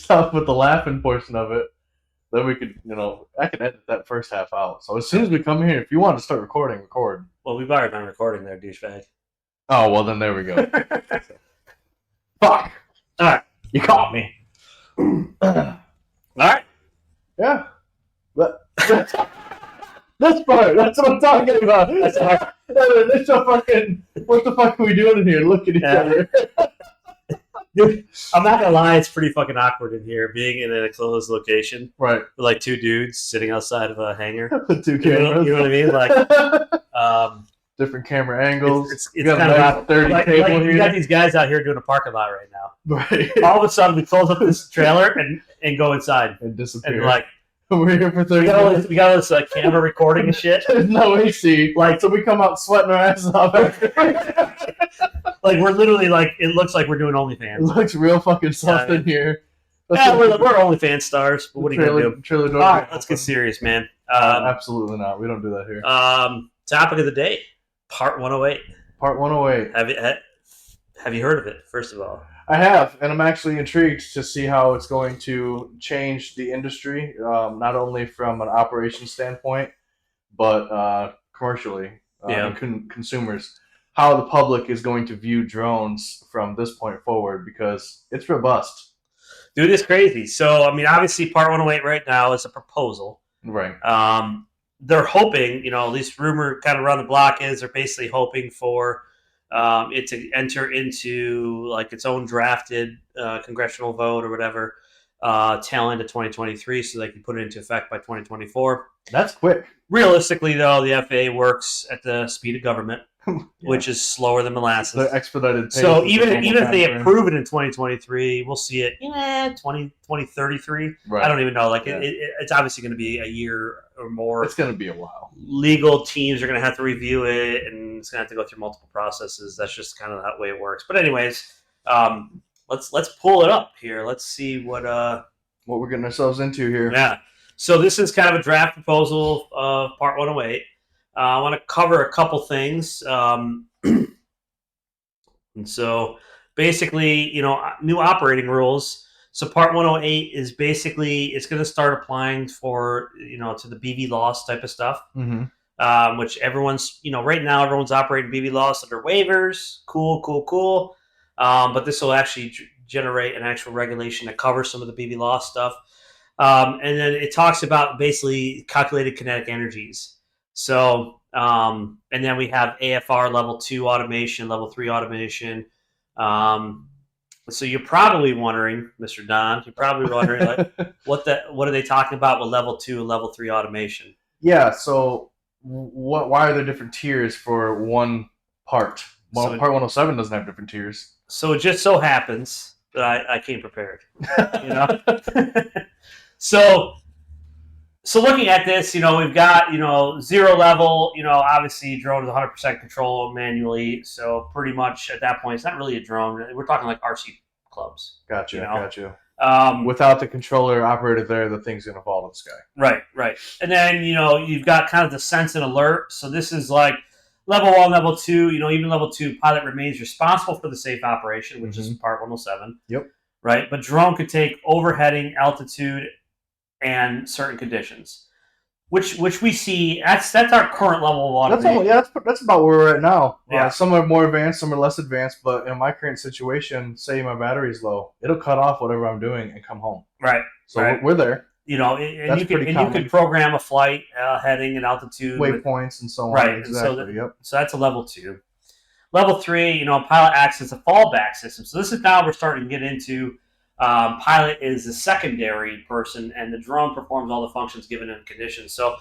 stop with the laughing portion of it. Then we could, I can edit that first half out. So as soon as we come here, if you want to start recording, record. Well, we've already been recording there, douchebag. Oh, well, then there we go. Fuck. All right. You caught me. All right. Yeah. But this part, that's what I'm talking about. That's hard. This fucking, what the fuck are we doing in here? Look at each other. Dude, I'm not gonna lie, it's pretty fucking awkward in here, being in a closed location. Right. With like two dudes sitting outside of a hangar. Two cameras. You know what I mean? Like, different camera angles. It's kind of 30 like table here. You got these guys out here doing a parking lot right now. Right. All of a sudden, we close up this trailer and go inside and disappear. And like, we're here for 30 minutes. We got all this camera recording and shit. There's no AC. Like, so we come out sweating our asses off. Like, we're literally like, it looks like we're doing OnlyFans. It looks real fucking soft in here. We're OnlyFans stars. But what are you going to do? All right, let's get serious, man. Absolutely not. We don't do that here. Topic of the day, Part 108. Part 108. Have you heard of it, first of all? I have, and I'm actually intrigued to see how it's going to change the industry, not only from an operations standpoint, but commercially, consumers. How the public is going to view drones from this point forward, because it's robust. Dude, it's crazy. So, I mean, obviously, Part 108 right now is a proposal. Right. They're hoping, at least rumor kind of around the block is they're basically hoping for it to enter into like its own drafted congressional vote or whatever tail end of 2023, so they can put it into effect by 2024. That's quick. Realistically, though, the FAA works at the speed of government, which is slower than molasses. They're expedited. So even if they approve it in 2023, we'll see it 2033. Right. I don't even know. Like it's obviously going to be a year or more. It's going to be a while. Legal teams are going to have to review it, and it's going to have to go through multiple processes. That's just kind of that way it works. But anyways, let's pull it up here. Let's see what we're getting ourselves into here. Yeah. So this is kind of a draft proposal of Part 108. I want to cover a couple things. And so basically, new operating rules. So Part 108 is basically, it's going to start applying for, to the BV loss type of stuff, which everyone's, right now everyone's operating BV loss under waivers. Cool. But this will actually generate an actual regulation that covers some of the BV loss stuff. And then it talks about basically calculated kinetic energies. So, and then we have AFR level 2 automation, level 3 automation. So you're probably wondering, Mr. Don, like, what are they talking about with level 2 and level 3 automation? Yeah. So why are there different tiers for one part? Well, Part 107 doesn't have different tiers. So it just so happens that I came prepared, So looking at this, we've got, 0 level, obviously drone is 100% control manually. So pretty much at that point, it's not really a drone. We're talking like RC clubs. Gotcha. Without the controller operated there, the thing's going to fall to the sky. Right. And then, you've got kind of the sense and alert. So this is like level 1, level 2, even level 2, pilot remains responsible for the safe operation, which is Part 107. Yep. Right. But drone could take overheading, altitude, and certain conditions, which we see. That's our current level of automation. That's about where we're at now. Yeah. Some are more advanced, some are less advanced. But in my current situation, say my battery's low, it'll cut off whatever I'm doing and come home. Right. So we're there. And you can program a flight heading and altitude, waypoints, and so on. Right. Exactly. So that's a level 2. Level 3, pilot acts as a fallback system. So this is now we're starting to get into. Pilot is the secondary person, and the drone performs all the functions given in conditions. So,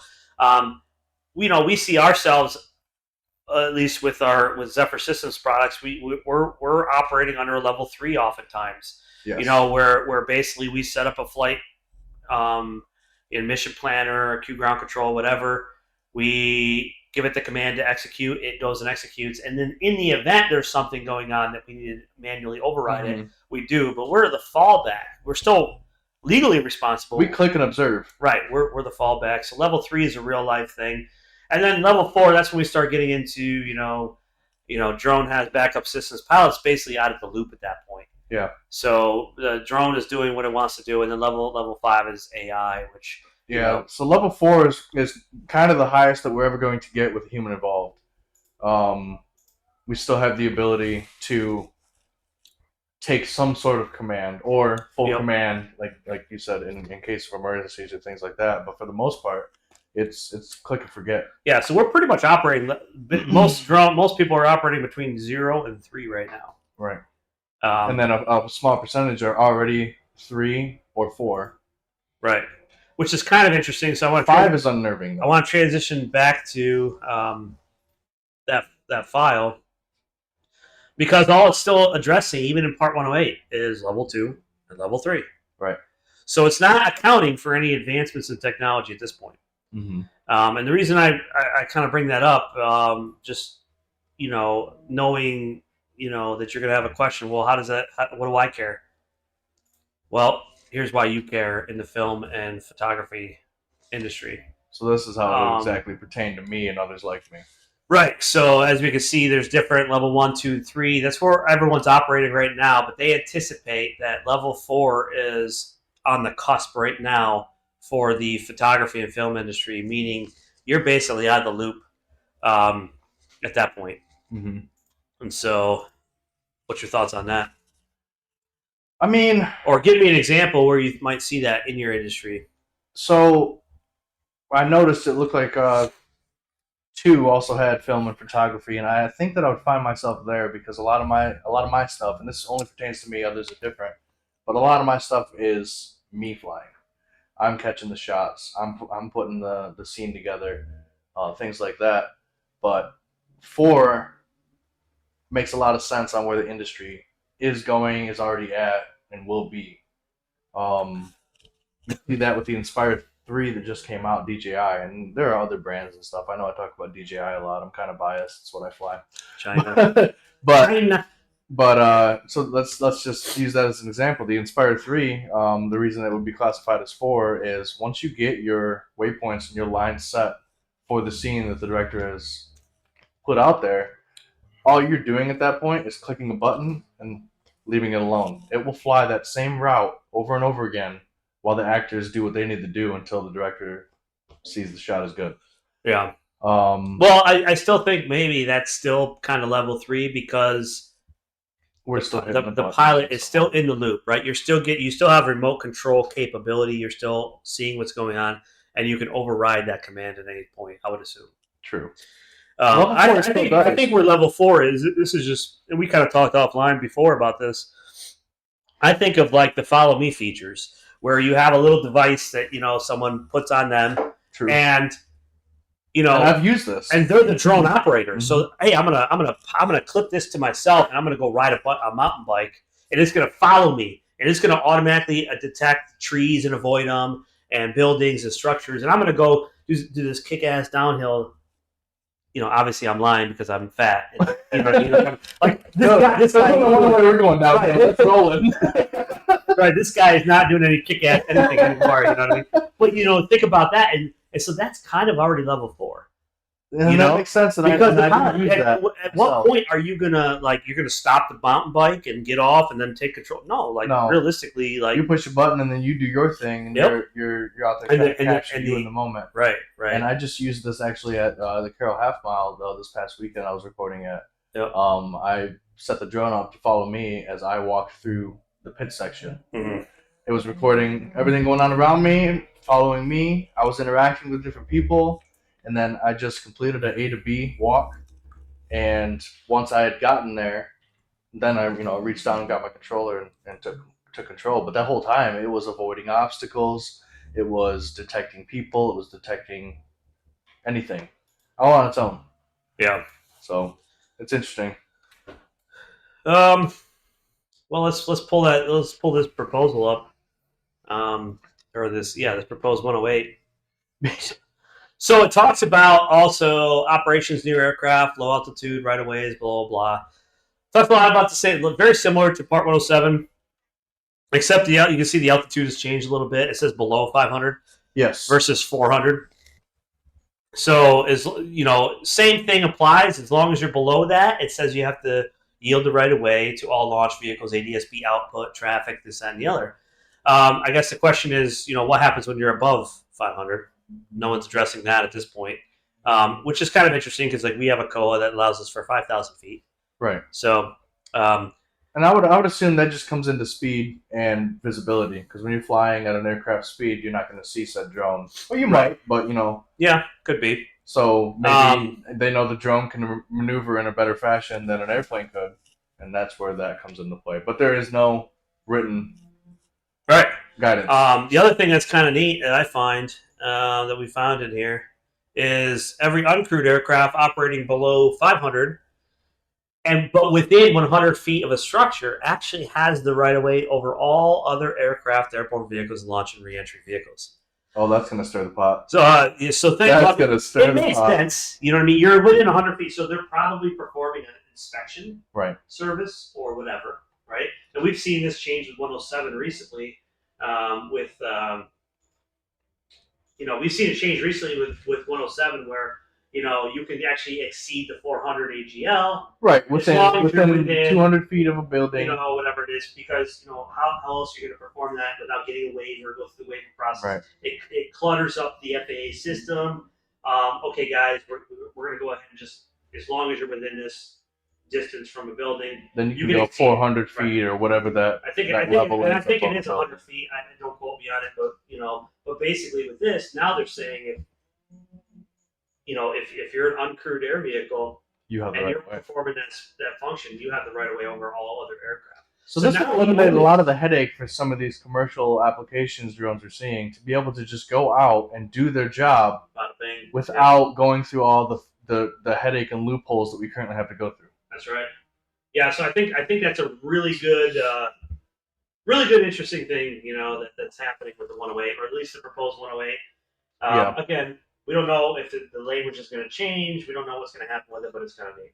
we see ourselves, at least with Zephyr Systems products, we're operating under a level 3 oftentimes. Yes. Where basically we set up a flight in Mission Planner or Q Ground Control, whatever. We give it the command to execute. It goes and executes, and then in the event there's something going on that we need to manually override it. We do, but we're the fallback. We're still legally responsible. We click and observe. Right, we're the fallback. So level 3 is a real life thing, and then level 4, that's when we start getting into drone has backup systems. Pilot's basically out of the loop at that point. Yeah. So the drone is doing what it wants to do, and then level 5 is AI, which So level 4 is kind of the highest that we're ever going to get with a human involved. We still have the ability to take some sort of command or full command, like you said, in case of emergencies or things like that. But for the most part, it's click and forget. Yeah, so we're pretty much operating. Most people are operating between 0 and 3 right now. Right. And then a small percentage are already 3 or 4. Right. Which is kind of interesting. So I want 5 is unnerving. Though. I want to transition back to that file, because all it's still addressing, even in Part 108, is level 2 and level 3. Right. So it's not accounting for any advancements in technology at this point. Mm-hmm. And the reason I kind of bring that up, just knowing that you're going to have a question. Well, what do I care? Well, here's why you care in the film and photography industry. So this is how it exactly pertained to me and others like me. Right. So as we can see, there's different level 1, 2, 3. That's where everyone's operating right now. But they anticipate that level 4 is on the cusp right now for the photography and film industry, meaning you're basically out of the loop at that point. Mm-hmm. And so, what's your thoughts on that? I mean, or give me an example where you might see that in your industry. So, I noticed it looked like 2 also had film and photography, and I think that I would find myself there because a lot of my stuff, and this only pertains to me. Others are different, but a lot of my stuff is me flying. I'm catching the shots. I'm putting the scene together, things like that. But 4 makes a lot of sense on where the industry is going, is already at, and will be. You see that with the Inspired 3 that just came out, DJI, and there are other brands and stuff. I know I talk about DJI a lot. I'm kind of biased. It's what I fly. China. But so let's just use that as an example. The Inspired 3, the reason it would be classified as 4 is once you get your waypoints and your line set for the scene that the director has put out there, all you're doing at that point is clicking a button and leaving it alone. It will fly that same route over and over again while the actors do what they need to do until the director sees the shot is good. Yeah. Well, I still think maybe that's still kind of level 3 because we're still the pilot is still in the loop, right? You still have remote control capability. You're still seeing what's going on, and you can override that command at any point, I would assume. True. I think where level 4 is, this is just, and we kind of talked offline before about this. I think of like the follow me features where you have a little device that, someone puts on them. True. And, and I've used this, and they're the drone operator. Mm-hmm. So, hey, I'm gonna clip this to myself, and I'm gonna go ride a mountain bike, and it's gonna follow me, and it's gonna automatically detect trees and avoid them, and buildings and structures, and I'm gonna go do this kick-ass downhill. Obviously I'm lying because I'm fat. And, like this guy. I don't know where we're going now. It's rolling. Right, this guy is not doing any kick-ass anything anymore. You know what I mean? But think about that, and so that's kind of already level 4. And that makes sense. And because I use that. At what point are you gonna you're gonna stop the mountain bike and get off and then take control? No, realistically, you push a button and then you do your thing, and you're out there trying to catch you in the moment. Right. And I just used this actually at the Carroll Half Mile this past weekend. I was recording at. Yep. I set the drone up to follow me as I walked through the pit section. Mm-hmm. It was recording everything going on around me, following me. I was interacting with different people. And then I just completed an A to B walk. And once I had gotten there, then I reached down and got my controller and took control. But that whole time, it was avoiding obstacles. It was detecting people. It was detecting anything, all on its own. Yeah. So it's interesting. Well, let's pull this proposal up. This proposed 108. So it talks about also operations near aircraft, low altitude, right of ways, blah, blah, blah. Talks a lot about the same, very similar to Part 107, except you can see the altitude has changed a little bit. It says below 500. Yes. Versus 400. So same thing applies. As long as you're below that, it says you have to yield the right of way to all launch vehicles, ADS-B output, traffic, this, that, and the other. I guess the question is, what happens when you're above 500? No one's addressing that at this point, which is kind of interesting because we have a COA that allows us for 5,000 feet. Right. So, and I would assume that just comes into speed and visibility, because when you're flying at an aircraft speed, you're not going to see said drone. Well, you might, but yeah, could be. So maybe they know the drone can maneuver in a better fashion than an airplane could, and that's where that comes into play. But there is no written guidance. The other thing that's kind of neat that I find that we found in here is every uncrewed aircraft operating below 500 but within 100 feet of a structure actually has the right of way over all other aircraft, airborne vehicles, launch and reentry vehicles. Oh, that's going to stir the pot. So think about it. It makes sense. You know what I mean? You're within 100 feet, so they're probably performing an inspection service or whatever, right? And we've seen this change with 107 recently. We've seen a change recently with 107 where you can actually exceed the 400 AGL. Right, within 200 feet of a building. Whatever it is, because, how else are you going to perform that without getting a waiver, go through the waiver process? Right. It clutters up the FAA system. Okay, guys, we're going to go ahead and just, as long as you're within this distance from a building, then you can go 400 feet or whatever that level is. I think it is 100 feet. Don't quote me on it, but basically with this, now they're saying if you're an uncrewed air vehicle and you're performing that function, you have the right of way over all other aircraft. So this will eliminate a lot of the headache for some of these commercial applications drones are seeing, to be able to just go out and do their job without going through all the headache and loopholes that we currently have to go through. That's right. Yeah, so I think that's a really good, interesting thing, that's happening with the 108, or at least the proposed 108. Again, we don't know if the language is going to change. We don't know what's going to happen with it, but it's kind of neat.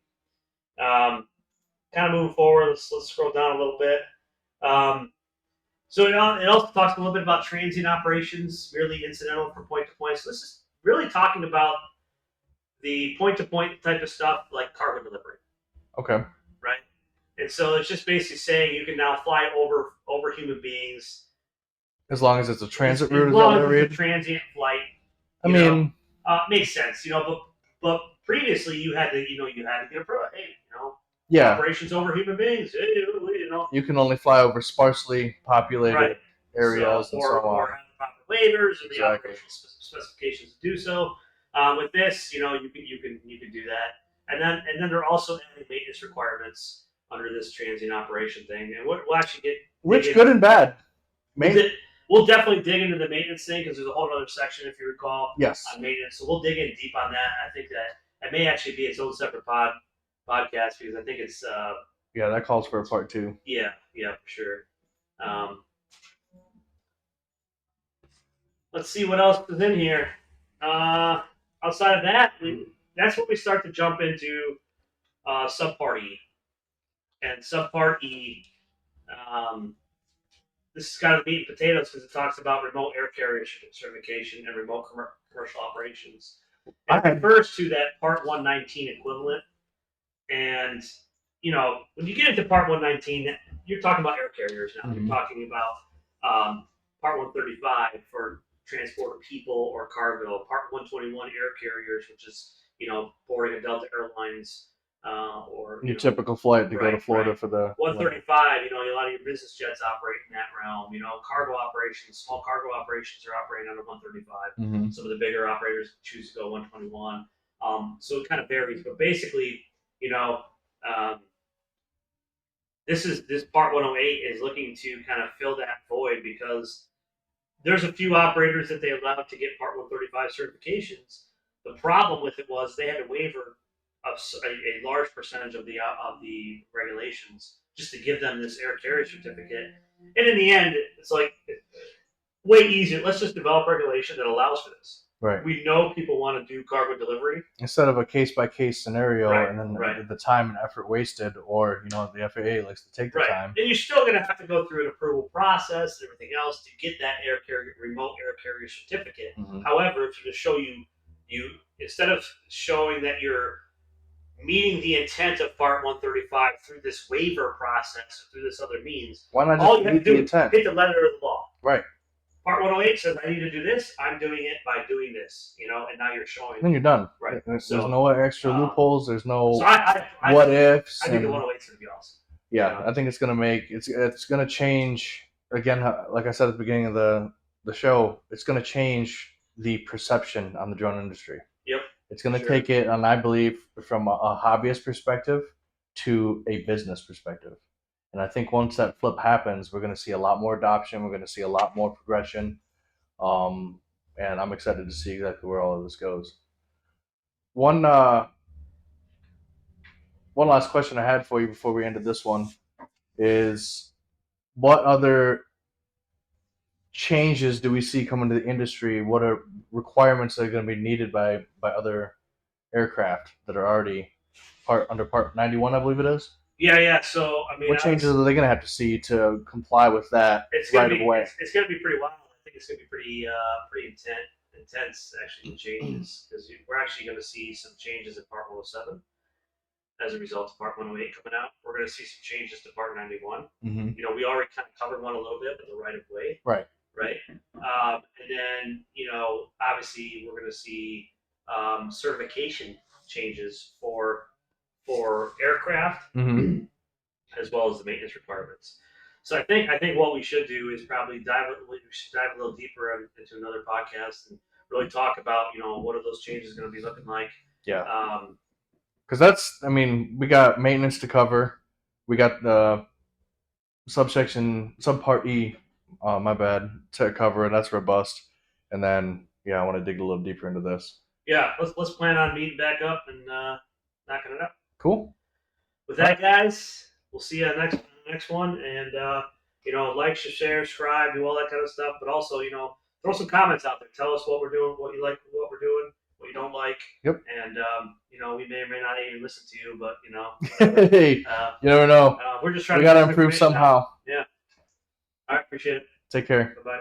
Kind of moving forward, let's scroll down a little bit. So it also talks a little bit about transient operations, merely incidental from point to point. So this is really talking about the point-to-point type of stuff like cargo delivery. Okay. Right? And so it's just basically saying you can now fly over human beings. As long as it's a transit route, as long as it's a transient flight. Makes sense, but previously you had to get a pro. Hey, operations over human beings. Hey, you can only fly over sparsely populated areas and so on. Or have the proper waivers and the operational specifications to do so. With this, you can do that, and then they're also adding maintenance requirements under this transient operation thing, and we'll actually get good and bad. We'll definitely dig into the maintenance thing because there's a whole other section, if you recall, on maintenance. So we'll dig in deep on that. I think that may actually be its own separate podcast because I think it's that calls for a part 2. Yeah, for sure. Let's see what else is in here. Outside of that, that's when we start to jump into subpart E. And subpart E, this is kind of meat and potatoes because it talks about remote air carrier certification and remote commercial operations. And it refers to that Part 119 equivalent. And, when you get into Part 119, you're talking about air carriers now. Mm-hmm. You're talking about Part 135 for transport of people or cargo, Part 121 air carriers, which is, boarding a Delta Airlines or your typical flight to go to Florida for the 135. A lot of your business jets operate in that realm. Cargo operations, small cargo operations are operating under 135. Mm-hmm. Some of the bigger operators choose to go 121. So it kind of varies, but basically, this Part 108 is looking to kind of fill that void because there's a few operators that they allowed to get Part 135 certifications. The problem with it was they had to waiver a large percentage of the regulations just to give them this air carrier certificate. And in the end, it's like way easier. Let's just develop regulation that allows for this. Right. We know people want to do cargo delivery instead of a case-by-case scenario, and then the time and effort wasted, or the FAA likes to take the time. And you're still going to have to go through an approval process and everything else to get that remote air carrier certificate. Mm-hmm. However, if you show you instead of showing that you're meeting the intent of Part 135 through this waiver process, or through this other means. Why not just meet the intent? Hit the letter of the law. Right. Part 108 says I need to do this. I'm doing it by doing this, and now you're showing. Then you're done. Right. There's no extra loopholes. There's no I what ifs. I think the 108 is going to be awesome. Yeah, I think it's going to it's going to change, again, like I said at the beginning of the show, it's going to change the perception on the drone industry. Yep. It's going to take it, and I believe, from a hobbyist perspective to a business perspective. And I think once that flip happens, we're going to see a lot more adoption. We're going to see a lot more progression. And I'm excited to see exactly where all of this goes. One last question I had for you before we ended this one is, what other changes do we see coming to the industry? What are requirements that are going to be needed by other aircraft that are already under Part 91, I believe it is? Yeah. So, I mean, what changes are they going to have to see to comply with that away? It's going to be pretty wild. I think it's going to be pretty intense, actually, the changes, because we're actually going to see some changes in Part 107 as a result of Part 108 coming out. We're going to see some changes to Part 91. Mm-hmm. We already kind of covered one a little bit with the right of way. Right. And then, obviously we're going to see certification changes for aircraft, mm-hmm. as well as the maintenance requirements. So I think what we should do is probably dive a little deeper into another podcast and really talk about, what are those changes going to be looking like. Yeah. Because we got maintenance to cover. We got the subpart E, to cover, and that's robust. And then, I want to dig a little deeper into this. Yeah, let's plan on meeting back up and knocking it up. Cool. With that, guys, we'll see you next one. And like, share, subscribe, do all that kind of stuff. But also, throw some comments out there. Tell us what we're doing, what you like, what we're doing, what you don't like. Yep. And we may or may not even listen to you, but hey, you never know. We're just trying. We got to improve somehow. Yeah. All right, appreciate it. Take care. Bye-bye.